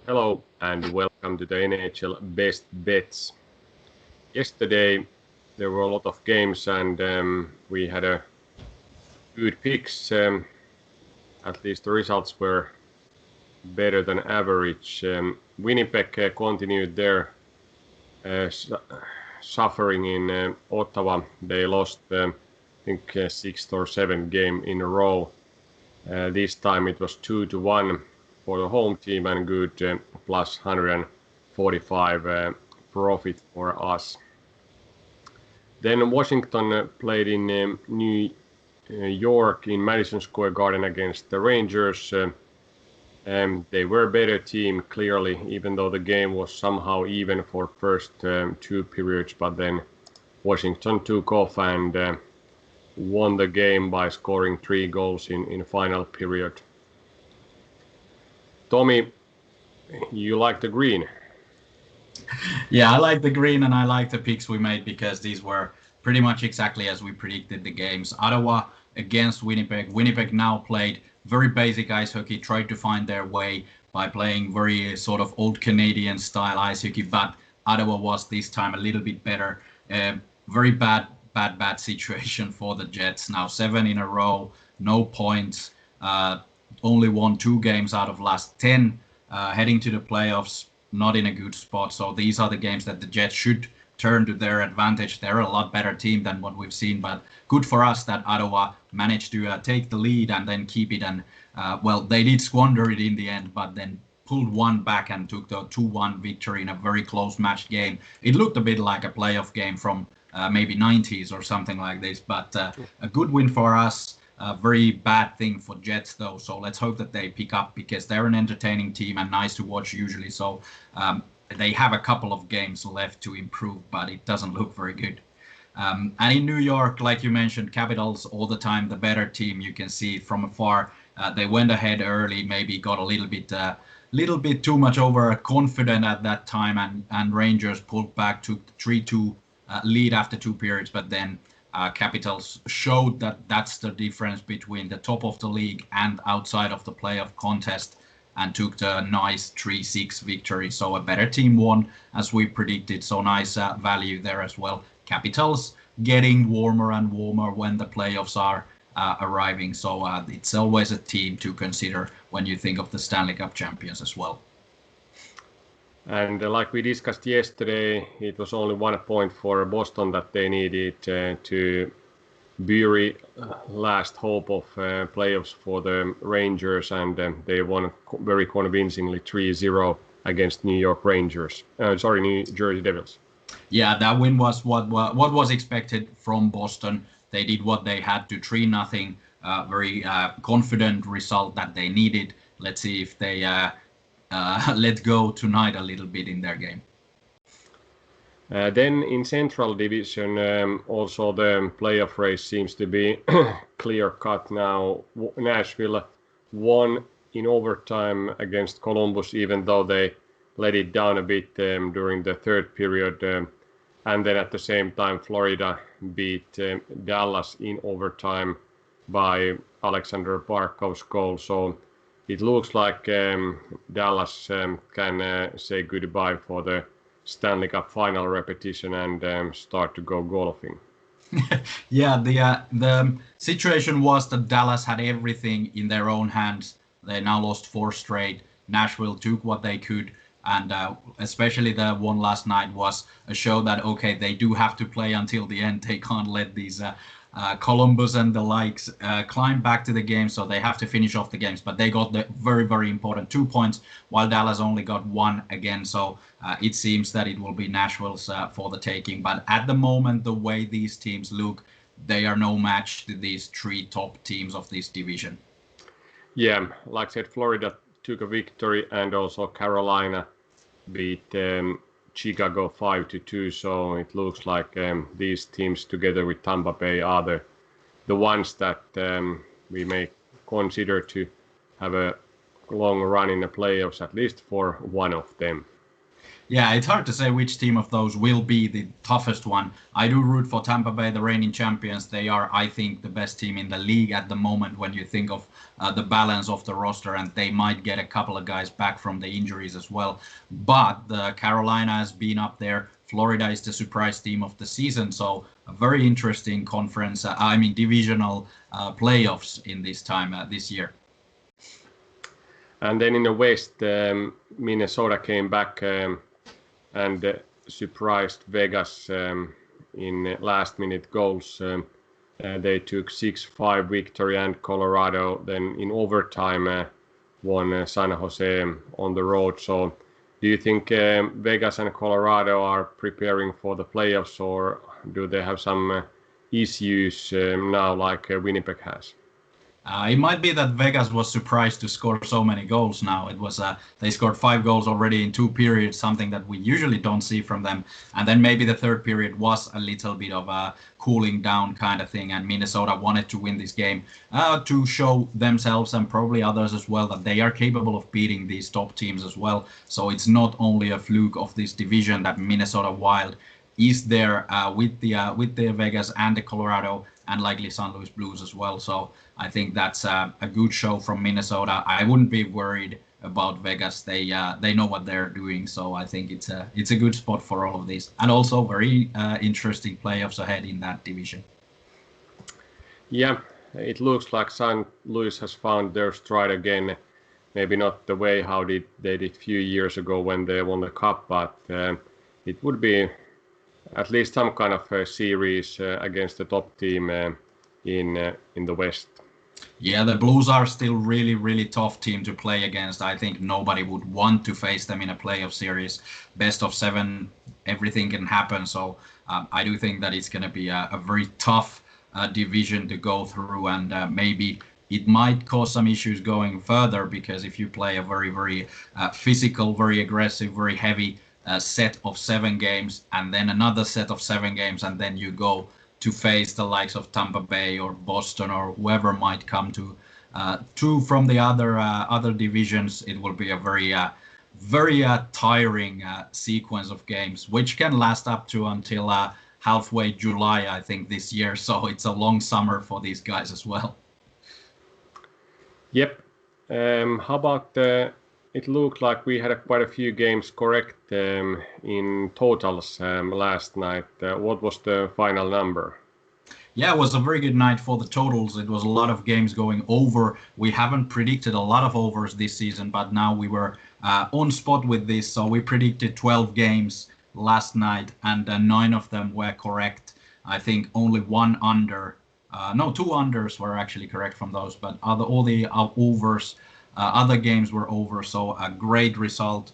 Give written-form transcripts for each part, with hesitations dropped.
Hello and welcome to the NHL Best Bets. Yesterday there were a lot of games and we had a good picks. At least the results were better than average. Winnipeg continued their suffering in Ottawa. They lost, I think, sixth or seventh game in a row. This time it was 2-1 for the home team and good plus 145 profit for us. Then Washington played in New York in Madison Square Garden against the Rangers. They were a better team, clearly, even though the game was somehow even for first two periods, but then Washington took off and won the game by scoring 3 goals in final period. Tommy, you like the green? Yeah, I like the green and I like the picks we made because these were pretty much exactly as we predicted the games. Ottawa against Winnipeg. Winnipeg now played very basic ice hockey, tried to find their way by playing very sort of old Canadian style ice hockey, but Ottawa was this time a little bit better. Very bad situation for the Jets. Now 7 in a row, no points, only won 2 games out of last 10, heading to the playoffs, not in a good spot. So these are the games that the Jets should turn to their advantage. They're a lot better team than what we've seen, but good for us that Ottawa managed to take the lead and then keep it. And well, they did squander it in the end, but then pulled one back and took the 2-1 victory in a very close match game. It looked a bit like a playoff game from maybe 90s or something like this, but a good win for us. A very bad thing for Jets though, so let's hope that they pick up because they're an entertaining team and nice to watch usually. So they have a couple of games left to improve, but it doesn't look very good. And in New York, like you mentioned, Capitals all the time the better team. You can see from afar. They went ahead early, maybe got a little bit too much overconfident at that time, and Rangers pulled back to 3-2 lead after 2 periods, but then Capitals showed that that's the difference between the top of the league and outside of the playoff contest and took the nice 3-6 victory. So a better team won as we predicted. So nice value there as well. Capitals getting warmer and warmer when the playoffs are arriving. So it's always a team to consider when you think of the Stanley Cup champions as well. And like we discussed yesterday, it was only 1 point for Boston that they needed to bury last hope of playoffs for the Rangers, and they won very convincingly 3-0 against New York Rangers. New Jersey Devils. Yeah, that win was what was expected from Boston. They did what they had to, 3-0. Very confident result that they needed. Let's see if they let go tonight a little bit in their game. Then in Central Division, also the playoff race seems to be clear cut now. Nashville won in overtime against Columbus, even though they let it down a bit during the third period. And then at the same time, Florida beat Dallas in overtime by Alexander Barkov's goal. So it looks like Dallas can say goodbye for the Stanley Cup final repetition and start to go golfing. Yeah, the situation was that Dallas had everything in their own hands. They now lost 4 straight. Nashville took what they could, and especially the one last night was a show that, okay, they do have to play until the end. They can't let these Columbus and the likes climb back to the game, so they have to finish off the games. But they got the very, very important 2 points, while Dallas only got 1 again. So it seems that it will be Nashville's for the taking. But at the moment, the way these teams look, they are no match to these 3 top teams of this division. Yeah, like I said, Florida took a victory, and also Carolina beat Chicago 5-2. So it looks like these teams together with Tampa Bay are the ones that we may consider to have a long run in the playoffs, at least for one of them. Yeah, it's hard to say which team of those will be the toughest one. I do root for Tampa Bay, the reigning champions. They are, I think, the best team in the league at the moment when you think of the balance of the roster, and they might get a couple of guys back from the injuries as well. But Carolina has been up there. Florida is the surprise team of the season, so a very interesting conference. Divisional playoffs in this time this year. And then in the West, Minnesota came back and surprised Vegas in last-minute goals. They took 6-5 victory, and Colorado then in overtime won San Jose on the road. So do you think Vegas and Colorado are preparing for the playoffs, or do they have some issues now like Winnipeg has? It might be that Vegas was surprised to score so many goals now. It was they scored 5 goals already in 2 periods, something that we usually don't see from them. And then maybe the third period was a little bit of a cooling down kind of thing, and Minnesota wanted to win this game to show themselves and probably others as well that they are capable of beating these top teams as well. So it's not only a fluke of this division that Minnesota Wild is there with the Vegas and the Colorado and likely St. Louis Blues as well. So I think that's a good show from Minnesota. I wouldn't be worried about Vegas. They know what they're doing. So I think it's a good spot for all of these, and also very interesting playoffs ahead in that division. Yeah, it looks like St. Louis has found their stride again. Maybe not the way how they did a few years ago when they won the cup, but it would be at least some kind of a series against the top team in the West. Yeah, the Blues are still really, really tough team to play against. I think nobody would want to face them in a playoff series. Best of 7, everything can happen. So I do think that it's going to be a very tough division to go through, and maybe it might cause some issues going further, because if you play a very, very physical, very aggressive, very heavy set of 7 games, and then another set of 7 games, and then you go to face the likes of Tampa Bay or Boston or whoever might come to from the other divisions, it will be a very tiring sequence of games, which can last up to until halfway July, I think, this year. So it's a long summer for these guys as well. Yep. How about it looked like we had quite a few games correct in totals last night. What was the final number? Yeah, it was a very good night for the totals. It was a lot of games going over. We haven't predicted a lot of overs this season, but now we were on spot with this. So we predicted 12 games last night, and 9 of them were correct. I think only 1 under. 2 unders were actually correct from those, but all the overs. Other games were over, so a great result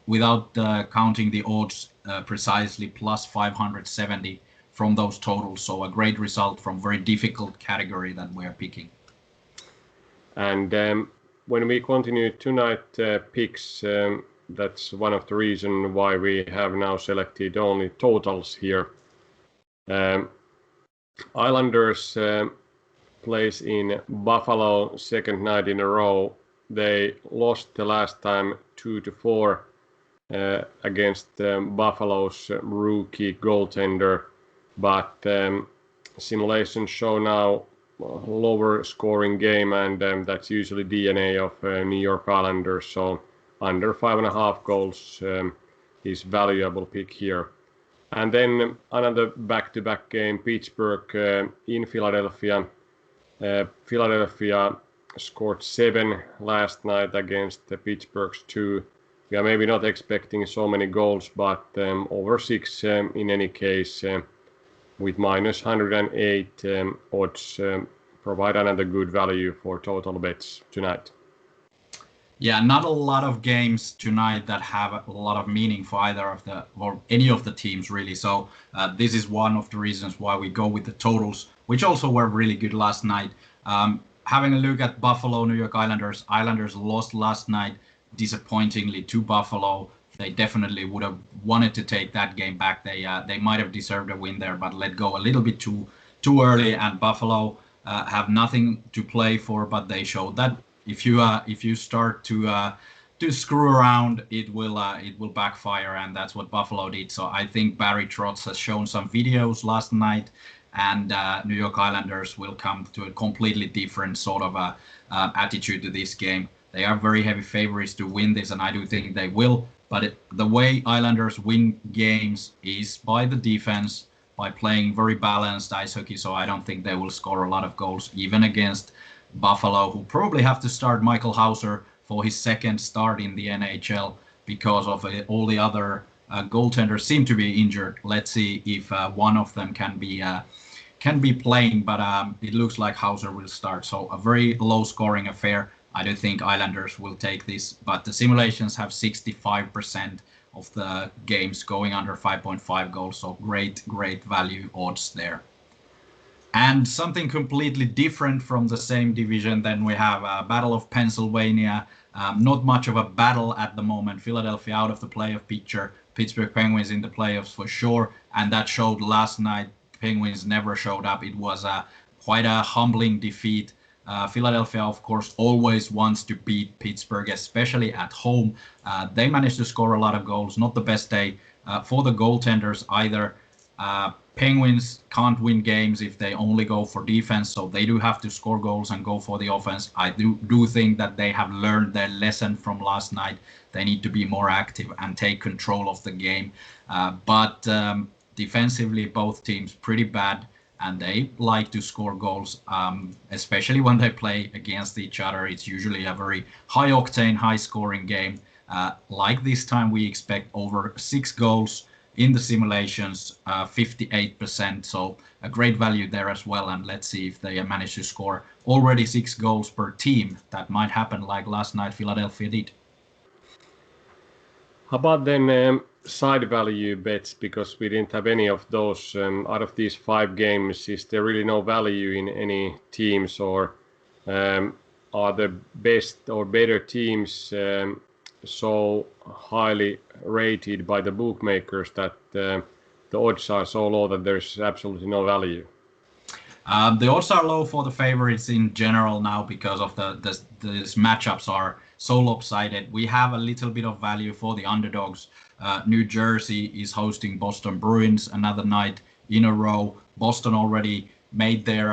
without counting the odds precisely, plus 570 from those totals. So a great result from very difficult category that we're picking. And when we continue tonight picks, that's one of the reasons why we have now selected only totals here. Islanders plays in Buffalo second night in a row. They lost the last time 2-4 against Buffalo's rookie goaltender, but simulations show now lower scoring game, and that's usually DNA of New York Islanders. So under 5.5 goals is valuable pick here. And then another back-to-back game, Pittsburgh in Philadelphia. Philadelphia scored 7 last night against the Pittsburgh's 2. We are maybe not expecting so many goals, but over 6 in any case, with minus 108 odds, provide another good value for total bets tonight. Yeah, not a lot of games tonight that have a lot of meaning for either of the or any of the teams really. So this is one of the reasons why we go with the totals, which also were really good last night. Having a look at Buffalo, New York Islanders. Islanders lost last night disappointingly to Buffalo. They definitely would have wanted to take that game back. They might have deserved a win there, but let go a little bit too early. And Buffalo have nothing to play for, but they showed that if you start to to screw around, it will backfire, and that's what Buffalo did. So I think Barry Trotz has shown some videos last night, and New York Islanders will come to a completely different sort of attitude to this game. They are very heavy favorites to win this, and I do think they will. But the way Islanders win games is by the defense, by playing very balanced ice hockey. So I don't think they will score a lot of goals, even against Buffalo, who probably have to start Michael Hauser for his second start in the NHL because of all the other goaltenders seem to be injured. Let's see if one of them can be playing, but it looks like Hauser will start. So a very low scoring affair. I do think Islanders will take this, but the simulations have 65% of the games going under 5.5 goals. So great value odds there. And something completely different from the same division, then we have Battle of Pennsylvania. Not much of a battle at the moment. Philadelphia out of the playoff picture. Pittsburgh Penguins in the playoffs for sure. And that showed last night. Penguins never showed up. It was quite a humbling defeat. Philadelphia, of course, always wants to beat Pittsburgh, especially at home. They managed to score a lot of goals. Not the best day for the goaltenders either. Penguins can't win games if they only go for defense, so they do have to score goals and go for the offense. I do think that they have learned their lesson from last night. They need to be more active and take control of the game. But defensively, both teams pretty bad, and they like to score goals, especially when they play against each other. It's usually a very high-octane, high-scoring game. Like this time, we expect over 6 goals. In the simulations, 58%, so a great value there as well. And let's see if they manage to score already 6 goals per team. That might happen like last night Philadelphia did. How about then side value bets, because we didn't have any of those out of these 5 games? Is there really no value in any teams, or are the best or better teams so highly rated by the bookmakers that the odds are so low that there's absolutely no value? The odds are low for the favorites in general now because of these matchups are so lopsided. We have a little bit of value for the underdogs. New Jersey is hosting Boston Bruins another night in a row. Boston already made their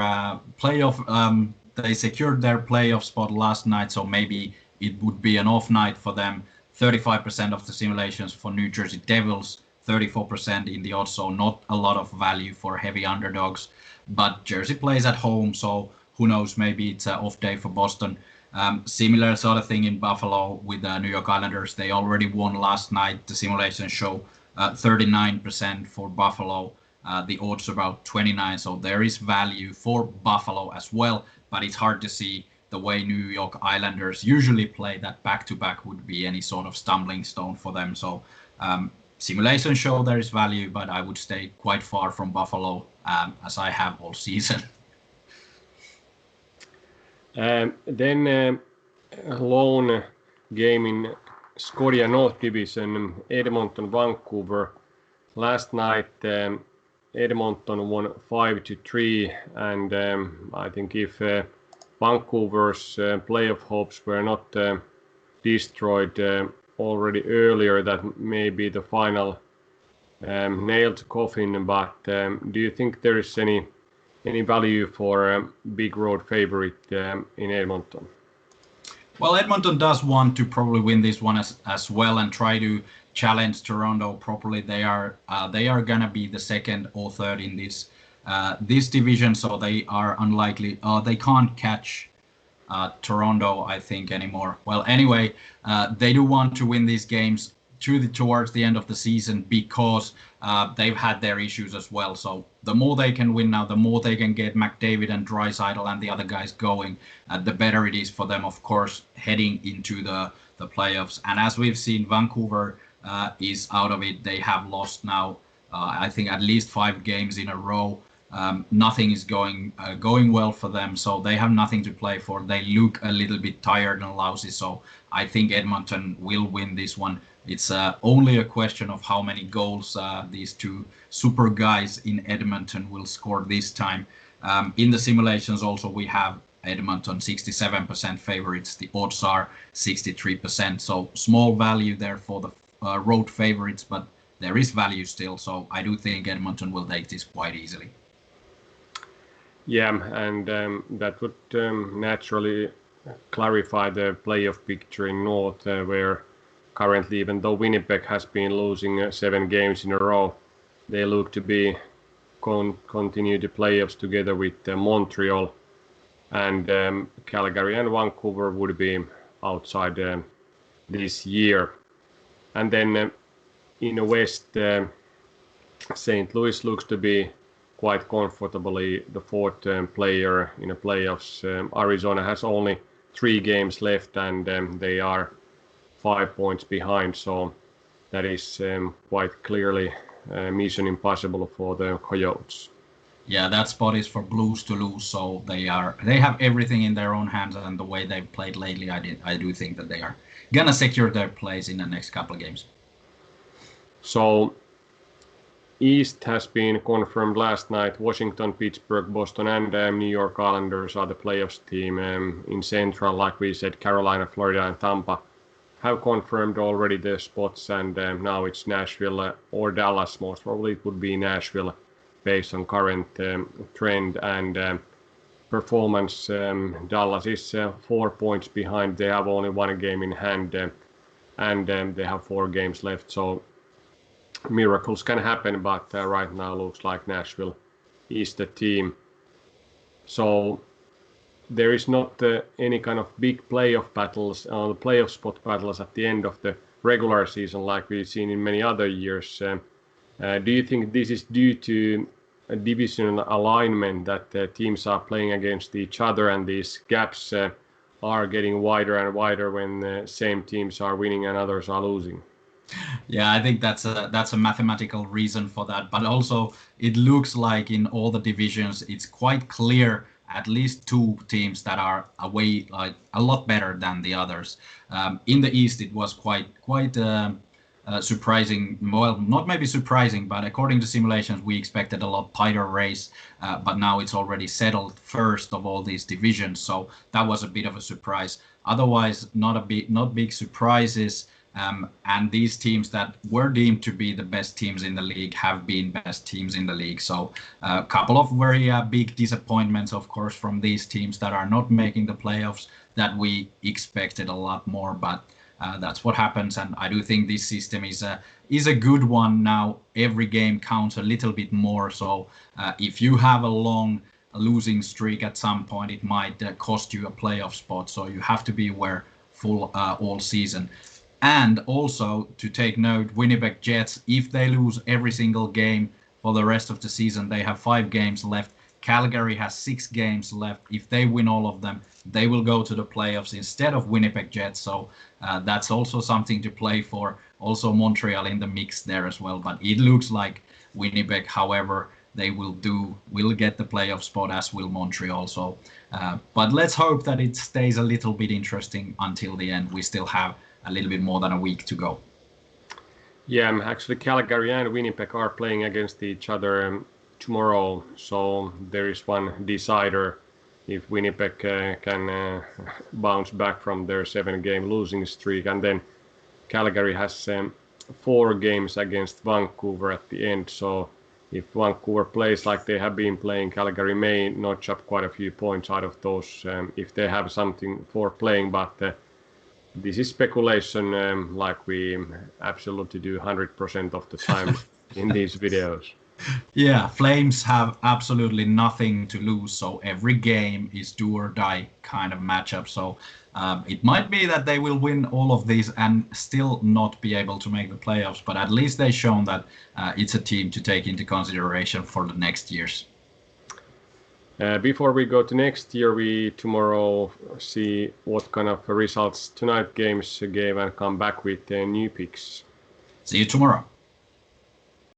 playoff. They secured their playoff spot last night, so maybe it would be an off night for them. 35% of the simulations for New Jersey Devils, 34% in the odds, so not a lot of value for heavy underdogs. But Jersey plays at home, so who knows, maybe it's an off day for Boston. Similar sort of thing in Buffalo with the New York Islanders. They already won last night. The simulations show 39% for Buffalo. The odds about 29, so there is value for Buffalo as well, but it's hard to see the way New York Islanders usually play that back-to-back would be any sort of stumbling stone for them. So simulations show there is value, but I would stay quite far from Buffalo as I have all season. Then lone game in Scotia North Division, Edmonton, Vancouver. Last night Edmonton won 5-3, and I think if Vancouver's playoff hopes were not destroyed already earlier, that may be the final nail to coffin. But do you think there is any value for a big road favorite in Edmonton? Well, Edmonton does want to probably win this one as well and try to challenge Toronto properly. They are gonna be the second or third in this division, so they are unlikely. They can't catch Toronto, I think, anymore. Well, anyway, they do want to win these games towards the end of the season because they've had their issues as well. So the more they can win now, the more they can get McDavid and Draisaitl and the other guys going, the better it is for them, of course, heading into the playoffs. And as we've seen, Vancouver is out of it. They have lost now, I think, at least 5 games in a row. Nothing is going well for them, so they have nothing to play for. They look a little bit tired and lousy, so I think Edmonton will win this one. It's only a question of how many goals these two super guys in Edmonton will score this time. In the simulations also we have Edmonton 67% favorites. The odds are 63%. So small value there for the road favorites, but there is value still. So I do think Edmonton will take this quite easily. Yeah, and that would naturally clarify the playoff picture in North, where currently, even though Winnipeg has been losing 7 games in a row, they look to be continue the playoffs together with Montreal, and Calgary and Vancouver would be outside this year. And then in the West, St. Louis looks to be quite comfortably the fourth player in the playoffs. Arizona has only 3 games left, and they are 5 points behind, so that is quite clearly mission impossible for the Coyotes. Yeah, that spot is for Blues to lose, so they have everything in their own hands, and the way they've played lately, I do think that they are gonna secure their place in the next couple of games. So East has been confirmed last night. Washington, Pittsburgh, Boston, and New York Islanders are the playoffs team. In Central, like we said, Carolina, Florida, and Tampa have confirmed already their spots, and now it's Nashville or Dallas. Most probably it would be Nashville based on current trend and performance. Dallas is 4 points behind. They have only 1 game in hand, and they have 4 games left. So miracles can happen, but right now looks like Nashville is the team. So there is not any kind of big playoff battles, playoff spot battles at the end of the regular season like we've seen in many other years. Do you think this is due to a divisional alignment, that teams are playing against each other and these gaps are getting wider and wider when the same teams are winning and others are losing? Yeah, I think that's a mathematical reason for that, but also it looks like in all the divisions it's quite clear at least 2 teams that are away a lot better than the others. In the East it was quite surprising. Well, not maybe surprising, but according to simulations we expected a lot tighter race, but now it's already settled first of all these divisions, so that was a bit of a surprise. Otherwise, not big surprises. And these teams that were deemed to be the best teams in the league have been best teams in the league. So a couple of very big disappointments, of course, from these teams that are not making the playoffs that we expected a lot more. But that's what happens. And I do think this system is a good one now. Every game counts a little bit more. So if you have a long losing streak at some point, it might cost you a playoff spot. So you have to be aware full all season. And also to take note, Winnipeg Jets, if they lose every single game for the rest of the season, they have 5 games left. Calgary has 6 games left. If they win all of them, they will go to the playoffs instead of Winnipeg Jets. So that's also something to play for. Also Montreal in the mix there as well. But it looks like Winnipeg, however, they will get the playoff spot, as will Montreal. So, but let's hope that it stays a little bit interesting until the end. We still have a little bit more than a week to go. Yeah, actually Calgary and Winnipeg are playing against each other tomorrow, so there is one decider if Winnipeg can bounce back from their 7-game losing streak, and then Calgary has 4 games against Vancouver at the end, so if Vancouver plays like they have been playing, Calgary may notch up quite a few points out of those if they have something for playing, but this is speculation, like we absolutely do 100% of the time in these videos. Yeah, Flames have absolutely nothing to lose, so every game is do or die kind of matchup. So it might be that they will win all of these and still not be able to make the playoffs, but at least they've shown that it's a team to take into consideration for the next years. Before we go to next year, we tomorrow see what kind of results tonight games gave and come back with new picks. See you tomorrow.